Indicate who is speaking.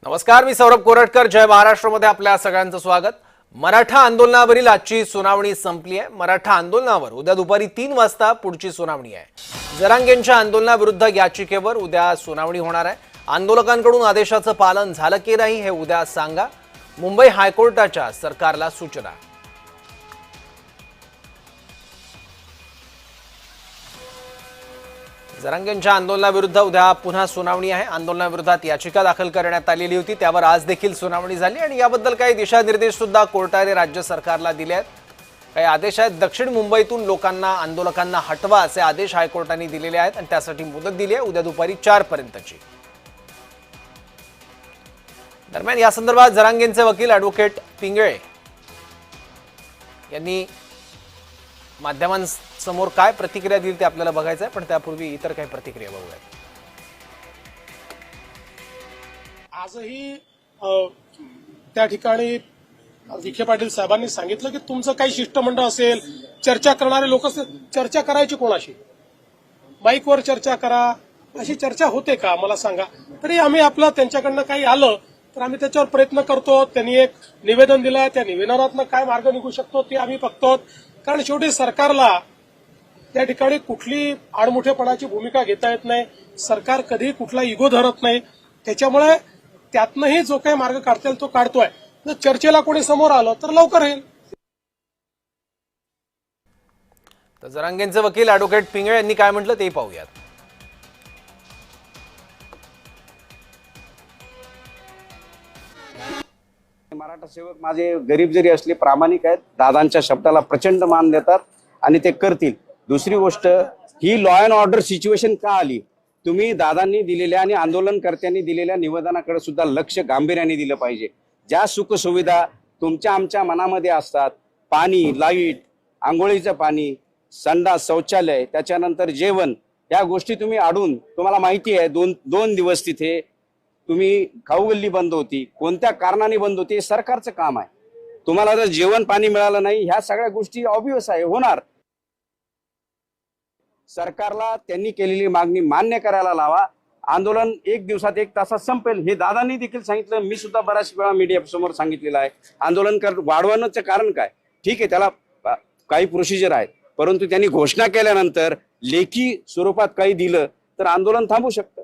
Speaker 1: नमस्कार, मी सौरभ कोरटकर. जय महाराष्ट्रमध्ये आपल्या सगळ्यांचं स्वागत. मराठा आंदोलनावरील आजची सुनावणी संपली आहे. मराठा आंदोलनावर उद्या दुपारी 3 वाजता पुढची सुनावणी आहे. जरांगेंच्या आंदोलनाविरुद्ध याचिकेवर उद्या सुनावणी होणार आहे. आंदोलकांकडून आदेशाचं पालन झालं की नाही हे उद्या सांगा. मुंबई हायकोर्टाच्या सरकारला सूचना. जरांगेंच्या आंदोलनाविरुद्ध उद्या पुन्हा सुनावणी आहे. आंदोलनाविरोधात याचिका दाखल करण्यात आलेली होती, त्यावर आज देखील सुनावणी झाली आणि याबद्दल काही दिशानिर्देश सुद्धा कोर्टाने राज्य सरकारला दिले आहेत. काही आदेश आहेत. दक्षिण मुंबईतून लोकांना, आंदोलकांना हटवा असे आदेश हायकोर्टाने दिलेले आहेत आणि त्यासाठी मुदत दिली आहे उद्या दुपारी 4 पर्यंतची. दरम्यान या संदर्भात जरांगेंचे वकील ॲडव्होकेट पिंगळे यांनी माध्यमांसमोर काय प्रतिक्रिया दिली ते आपल्याला बघायचं आहे, पण त्यापूर्वी इतर काही प्रतिक्रिया बघूयात.
Speaker 2: आजही त्या ठिकाणी विखे पाटील साहेबांनी सांगितलं की तुमचं काही शिष्टमंडळ असेल, चर्चा करणारे लोक असेल, चर्चा करायची कोणाशी? माईकवर चर्चा करा, अशी चर्चा होते का मला सांगा. तरी आम्ही आपलं त्यांच्याकडनं काही आलं तर आम्ही त्याच्यावर प्रयत्न करतो. त्यांनी एक निवेदन दिलं, त्या निवेदनातनं काय मार्ग निघू शकतो ते आम्ही बघतो. कारण शेवटी सरकारला त्या ठिकाणी कुठली आडमुठेपणाची भूमिका घेता येत नाही. सरकार कधी कुठला इगो धरत नाही. त्याच्यामुळे त्यातनंही जो काही मार्ग काढता येईल तो काढतोय. जर चर्चेला कोणी समोर आलं तर लवकर येईल.
Speaker 1: तर जरांगेंचे वकील ॲडव्होकेट पिंगळे यांनी काय म्हटलं ते पाहूयात.
Speaker 3: मराठा सेवक माझे गरीब जरी असले प्रामाणिक आहेत, दादांच्या शब्दाला प्रचंड मान देतात आणि ते करतील. दुसरी गोष्ट, ही लॉ अँड ऑर्डर सिच्युएशन का आली? तुम्ही दादांनी दिलेल्या आणि आंदोलनकर्त्यांनी दिलेल्या निवेदनाकडे सुद्धा लक्ष गांभीर्याने दिलं पाहिजे. ज्या सुखसुविधा तुमच्या आमच्या मनामध्ये असतात, पाणी, लाईट, आंघोळीचं पाणी, संडास, शौचालय, त्याच्यानंतर जेवण, या गोष्टी तुम्ही अडून, तुम्हाला माहिती आहे दोन दिवस तिथे तुम्ही खाऊगल्ली बंद होती. कोणत्या कारणाने बंद होती हे सरकारचं काम आहे. तुम्हाला जर जेवण पाणी मिळालं नाही, ह्या सगळ्या गोष्टी ऑब्वियस आहे, होणार. सरकारला त्यांनी केलेली मागणी मान्य करायला लावा. आंदोलन 1 दिवसात 1 तासात संपेल हे दादांनी देखील सांगितलं. मी सुद्धा बऱ्याच वेळा मीडिया समोर सांगितलेलं आहे. आंदोलन वाढवण्याचं कारण काय? ठीक आहे, त्याला काही प्रोसिजर आहेत, परंतु त्यांनी घोषणा केल्यानंतर लेखी स्वरूपात काही दिलं तर आंदोलन थांबू शकतं.